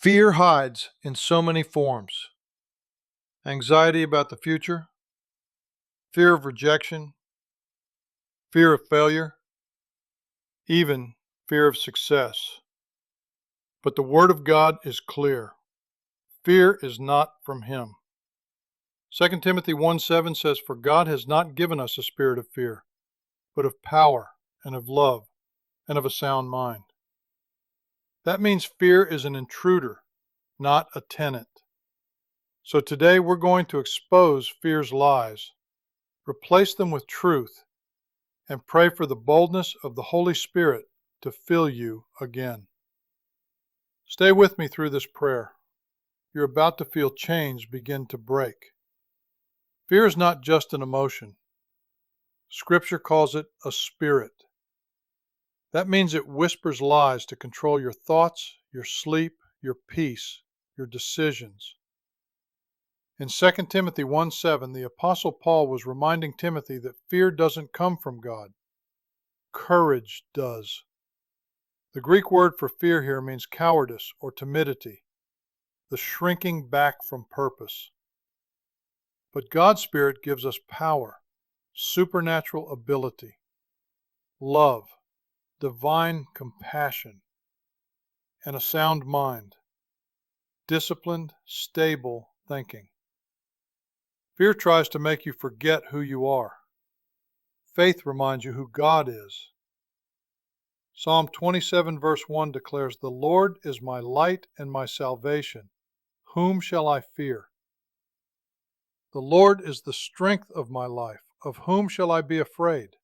Fear hides in so many forms. Anxiety about the future, fear of rejection, fear of failure, even fear of success. But the Word of God is clear. Fear is not from Him. 2 Timothy 1:7 says, "For God has not given us a spirit of fear, but of power and of love and of a sound mind." That means fear is an intruder, not a tenant. So today we're going to expose fear's lies, replace them with truth, and pray for the boldness of the Holy Spirit to fill you again. Stay with me through this prayer. You're about to feel chains begin to break. Fear is not just an emotion. Scripture calls it a spirit. That means it whispers lies to control your thoughts, your sleep, your peace, your decisions. In 2 Timothy 1:7, the Apostle Paul was reminding Timothy that fear doesn't come from God. Courage does. The Greek word for fear here means cowardice or timidity, the shrinking back from purpose. But God's Spirit gives us power, supernatural ability, love, divine compassion, and a sound mind, disciplined, stable thinking. Fear tries to make you forget who you are. Faith reminds you who God is. Psalm 27 verse 1 declares, "The Lord is my light and my salvation. Whom shall I fear? The Lord is the strength of my life. Of whom shall I be afraid?"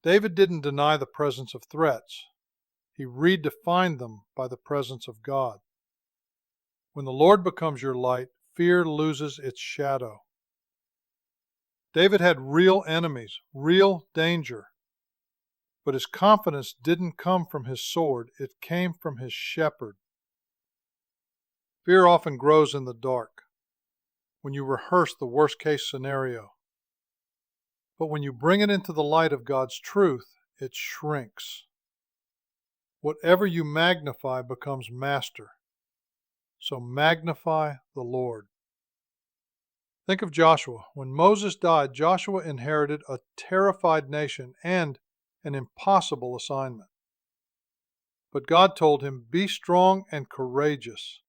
David didn't deny the presence of threats. He redefined them by the presence of God. When the Lord becomes your light, fear loses its shadow. David had real enemies, real danger. But his confidence didn't come from his sword, it came from his shepherd. Fear often grows in the dark, when you rehearse the worst-case scenario. But when you bring it into the light of God's truth, it shrinks. Whatever you magnify becomes master. So magnify the Lord. Think of Joshua. When Moses died, Joshua inherited a terrified nation and an impossible assignment. But God told him, "Be strong and courageous,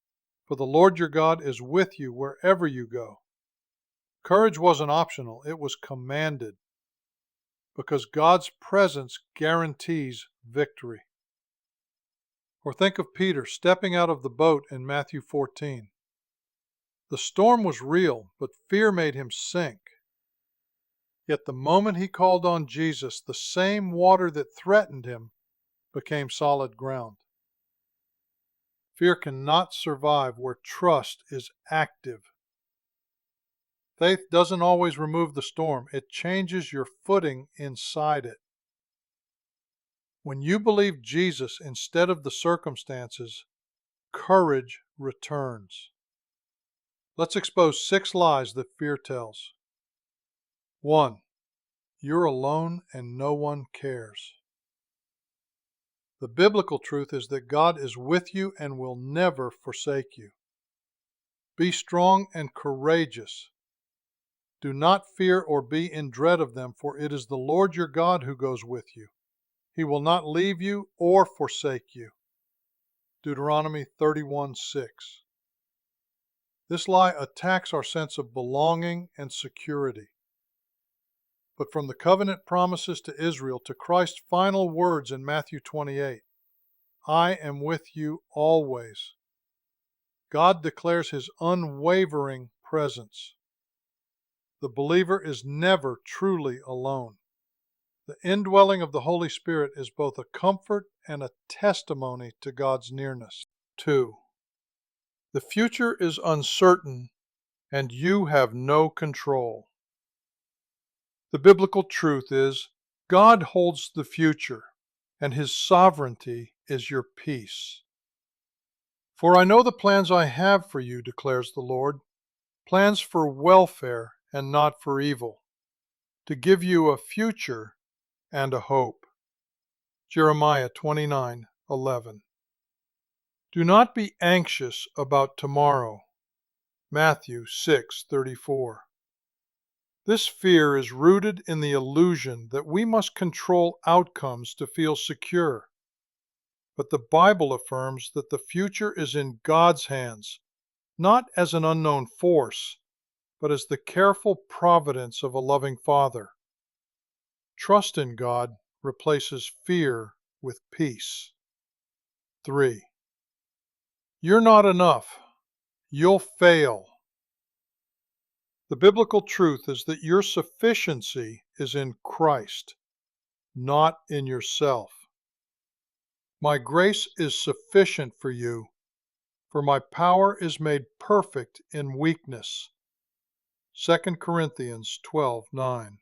for the Lord your God is with you wherever you go." Courage wasn't optional, it was commanded, because God's presence guarantees victory. Or think of Peter stepping out of the boat in Matthew 14. The storm was real, but fear made him sink. Yet the moment he called on Jesus, the same water that threatened him became solid ground. Fear cannot survive where trust is active. Faith doesn't always remove the storm, it changes your footing inside it. When you believe Jesus instead of the circumstances, courage returns. Let's expose 6 lies that fear tells. 1. You're alone and no one cares. The biblical truth is that God is with you and will never forsake you. Be strong and courageous. Do not fear or be in dread of them, for it is the Lord your God who goes with you. He will not leave you or forsake you. Deuteronomy 31:6. This lie attacks our sense of belonging and security. But from the covenant promises to Israel to Christ's final words in Matthew 28, "I am with you always," God declares His unwavering presence. The believer is never truly alone. The indwelling of the Holy Spirit is both a comfort and a testimony to God's nearness. 2. The future is uncertain and you have no control. The biblical truth is God holds the future and His sovereignty is your peace. "For I know the plans I have for you, declares the Lord, plans for welfare and not for evil, to give you a future and a hope." Jeremiah 29:11. Do not be anxious about tomorrow. Matthew 6:34. This fear is rooted in the illusion that we must control outcomes to feel secure. But the Bible affirms that the future is in God's hands, not as an unknown force, but as the careful providence of a loving Father. Trust in God replaces fear with peace. 3. You're not enough. You'll fail. The biblical truth is that your sufficiency is in Christ, not in yourself. My grace is sufficient for you, for my power is made perfect in weakness. 2 Corinthians 12:9.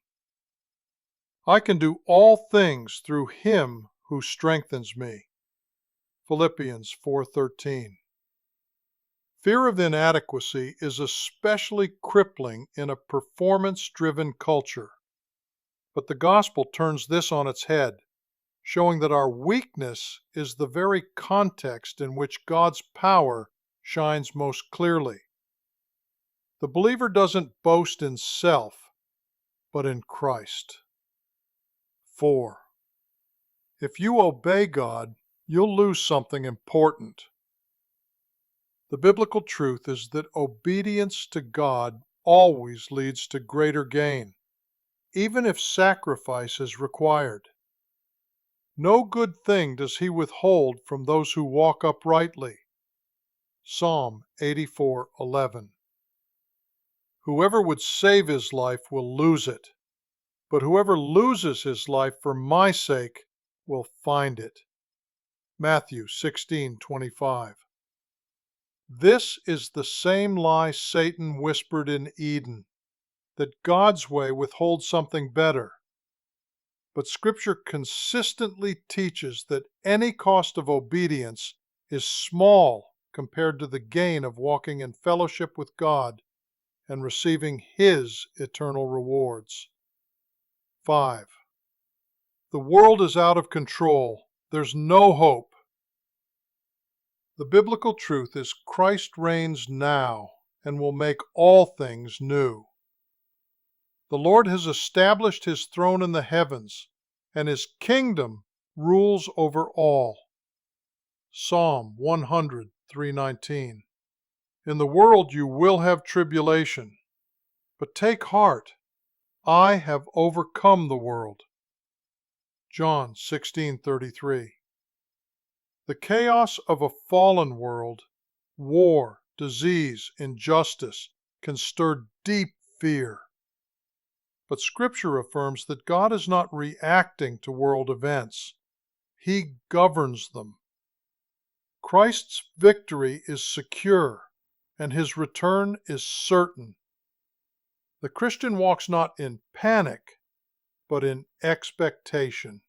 I can do all things through him who strengthens me. Philippians 4:13. Fear of inadequacy is especially crippling in a performance-driven culture. But the gospel turns this on its head, showing that our weakness is the very context in which God's power shines most clearly. The believer doesn't boast in self, but in Christ. 4. If you obey God, you'll lose something important. The biblical truth is that obedience to God always leads to greater gain, even if sacrifice is required. No good thing does he withhold from those who walk uprightly. Psalm 84:11. Whoever would save his life will lose it, but whoever loses his life for my sake will find it. Matthew 16:25. This is the same lie Satan whispered in Eden, that God's way withholds something better. But Scripture consistently teaches that any cost of obedience is small compared to the gain of walking in fellowship with God and receiving His eternal rewards. 5. The world is out of control. There's no hope. The biblical truth is Christ reigns now and will make all things new. The Lord has established His throne in the heavens, and His kingdom rules over all. Psalm 100:319. In the world you will have tribulation, but take heart, I have overcome the world. John 16:33. The chaos of a fallen world, war, disease, injustice, can stir deep fear. But Scripture affirms that God is not reacting to world events. He governs them. Christ's victory is secure, and His return is certain. The Christian walks not in panic, but in expectation.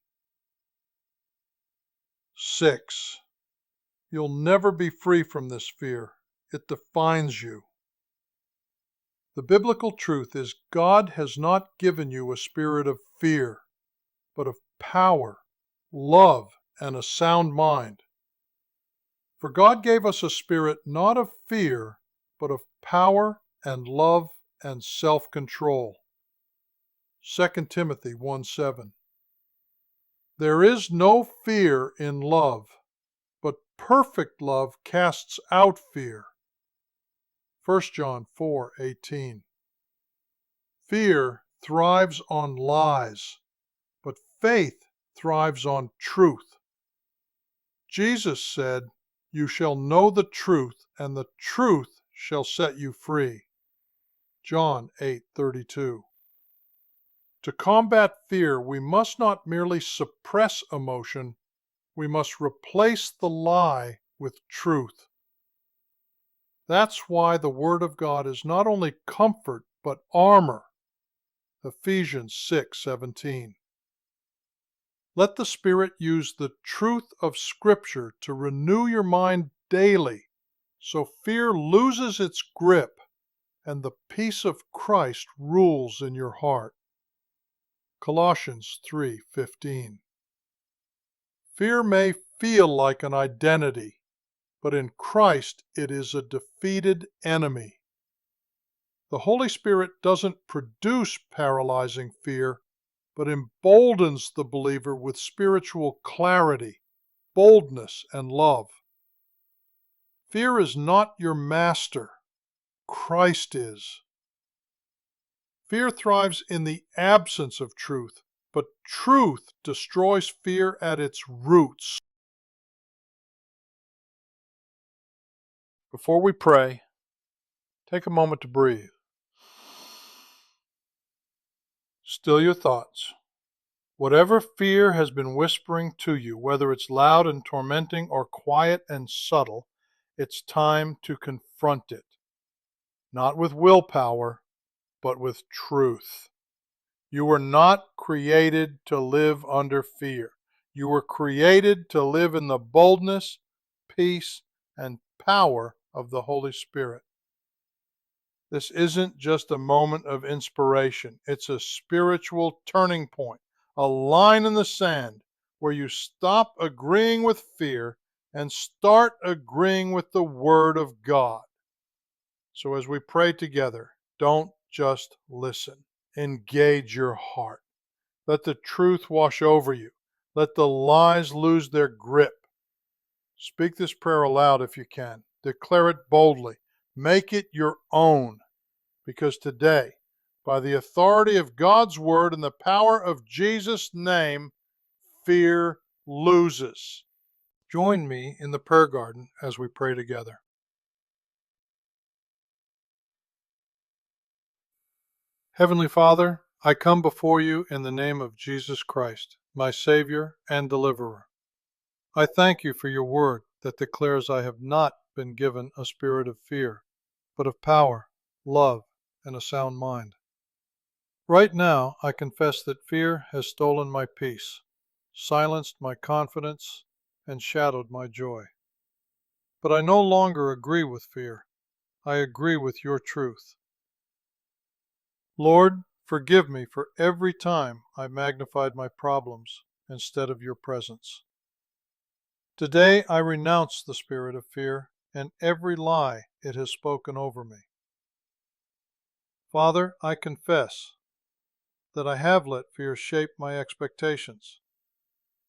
6. You'll never be free from this fear. It defines you. The biblical truth is God has not given you a spirit of fear, but of power, love, and a sound mind. For God gave us a spirit not of fear, but of power and love and self-control. 2 Timothy 1:7. There is no fear in love, but perfect love casts out fear. 1 John 4:18. Fear thrives on lies, but faith thrives on truth. Jesus said, "You shall know the truth, and the truth shall set you free." John 8:32. To combat fear, we must not merely suppress emotion, we must replace the lie with truth. That's why the Word of God is not only comfort, but armor. Ephesians 6:17. Let the Spirit use the truth of Scripture to renew your mind daily, so fear loses its grip and the peace of Christ rules in your heart. Colossians 3:15. Fear may feel like an identity, but in Christ it is a defeated enemy. The Holy Spirit doesn't produce paralyzing fear, but emboldens the believer with spiritual clarity, boldness, and love. Fear is not your master. Christ is. Fear thrives in the absence of truth, but truth destroys fear at its roots. Before we pray, take a moment to breathe. Still your thoughts. Whatever fear has been whispering to you, whether it's loud and tormenting or quiet and subtle, it's time to confront it. Not with willpower, but with truth. You were not created to live under fear. You were created to live in the boldness, peace, and power of the Holy Spirit. This isn't just a moment of inspiration. It's a spiritual turning point, a line in the sand where you stop agreeing with fear and start agreeing with the Word of God. So as we pray together, don't just listen. Engage your heart. Let the truth wash over you. Let the lies lose their grip. Speak this prayer aloud if you can. Declare it boldly. Make it your own. Because today, by the authority of God's Word and the power of Jesus' name, fear loses. Join me in the prayer garden as we pray together. Heavenly Father, I come before you in the name of Jesus Christ, my Savior and Deliverer. I thank you for your word that declares I have not been given a spirit of fear, but of power, love, and a sound mind. Right now, I confess that fear has stolen my peace, silenced my confidence, and shadowed my joy. But I no longer agree with fear. I agree with your truth. Lord, forgive me for every time I magnified my problems instead of your presence. Today I renounce the spirit of fear and every lie it has spoken over me. Father, I confess that I have let fear shape my expectations,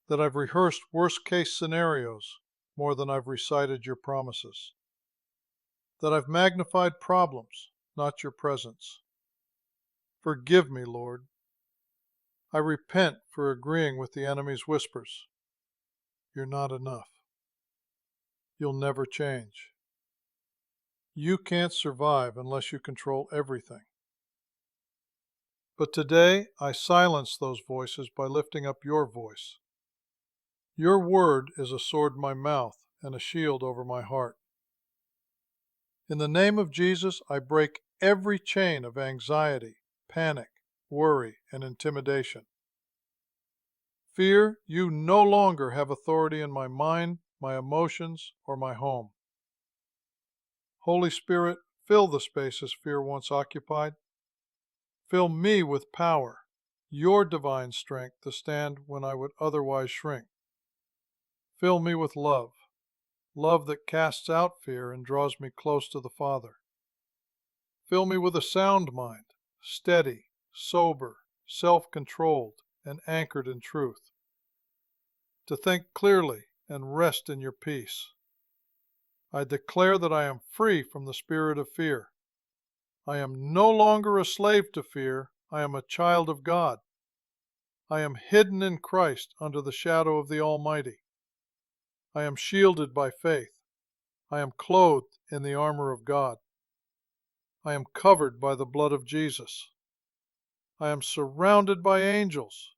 that I've rehearsed worst-case scenarios more than I've recited your promises, that I've magnified problems, not your presence. Forgive me, Lord. I repent for agreeing with the enemy's whispers. You're not enough. You'll never change. You can't survive unless you control everything. But today I silence those voices by lifting up your voice. Your word is a sword in my mouth and a shield over my heart. In the name of Jesus, I break every chain of anxiety, panic, worry, and intimidation. Fear, you no longer have authority in my mind, my emotions, or my home. Holy Spirit, fill the spaces fear once occupied. Fill me with power, your divine strength to stand when I would otherwise shrink. Fill me with love, love that casts out fear and draws me close to the Father. Fill me with a sound mind, steady, sober, self-controlled, and anchored in truth. To think clearly and rest in your peace. I declare that I am free from the spirit of fear. I am no longer a slave to fear. I am a child of God. I am hidden in Christ under the shadow of the Almighty. I am shielded by faith. I am clothed in the armor of God. I am covered by the blood of Jesus. I am surrounded by angels,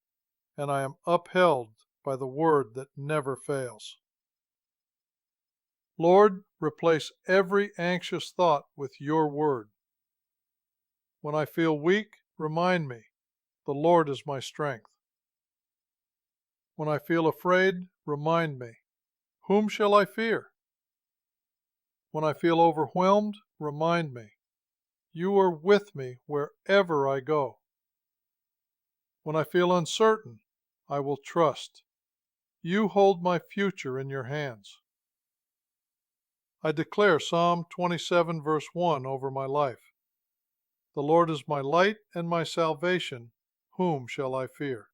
and I am upheld by the word that never fails. Lord, replace every anxious thought with your word. When I feel weak, remind me, the Lord is my strength. When I feel afraid, remind me, whom shall I fear? When I feel overwhelmed, remind me, you are with me wherever I go. When I feel uncertain, I will trust. You hold my future in your hands. I declare Psalm 27 verse 1 over my life. The Lord is my light and my salvation. Whom shall I fear?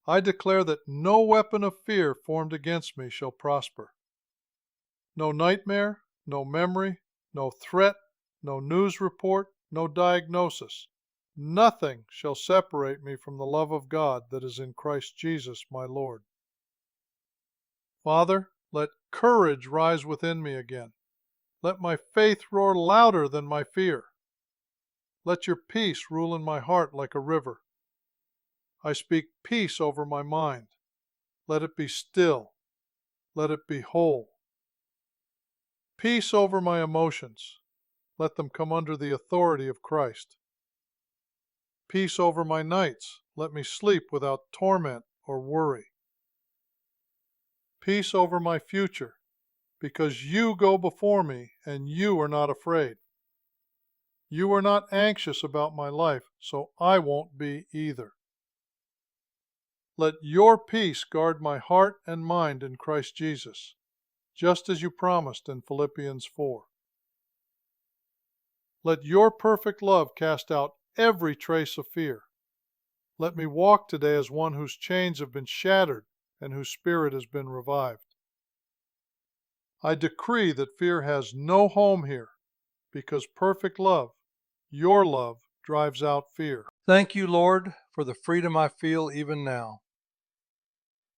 I declare that no weapon of fear formed against me shall prosper. No nightmare, no memory, no threat, no news report, no diagnosis. Nothing shall separate me from the love of God that is in Christ Jesus my Lord. Father, let courage rise within me again. Let my faith roar louder than my fear. Let your peace rule in my heart like a river. I speak peace over my mind. Let it be still. Let it be whole. Peace over my emotions. Let them come under the authority of Christ. Peace over my nights. Let me sleep without torment or worry. Peace over my future, because you go before me and you are not afraid. You are not anxious about my life, so I won't be either. Let your peace guard my heart and mind in Christ Jesus, just as you promised in Philippians 4. Let your perfect love cast out every trace of fear. Let me walk today as one whose chains have been shattered and whose spirit has been revived. I decree that fear has no home here, because perfect love, your love, drives out fear. Thank you, Lord, for the freedom I feel even now.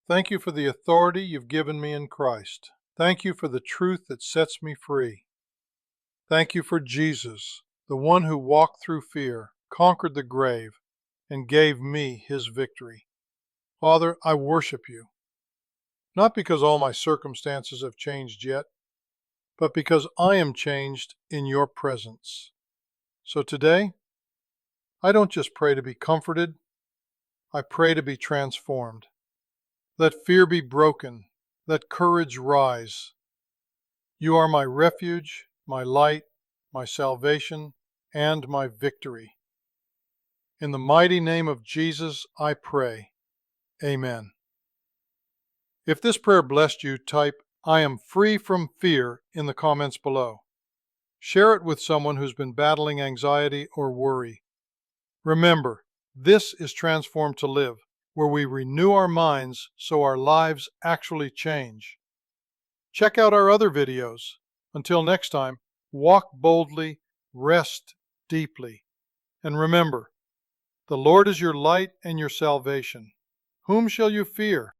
Thank you for the authority you've given me in Christ. Thank you for the truth that sets me free. Thank you for Jesus, the one who walked through fear, conquered the grave, and gave me his victory. Father, I worship you, not because all my circumstances have changed yet, but because I am changed in your presence. So today, I don't just pray to be comforted, I pray to be transformed. Let fear be broken, let courage rise. You are my refuge, my light, my salvation, and my victory. In the mighty name of Jesus, I pray. Amen. If this prayer blessed you, type, "I am free from fear" in the comments below. Share it with someone who's been battling anxiety or worry. Remember, this is Transformed to Live, where we renew our minds so our lives actually change. Check out our other videos. Until next time, walk boldly, rest deeply, and remember, the Lord is your light and your salvation. Whom shall you fear?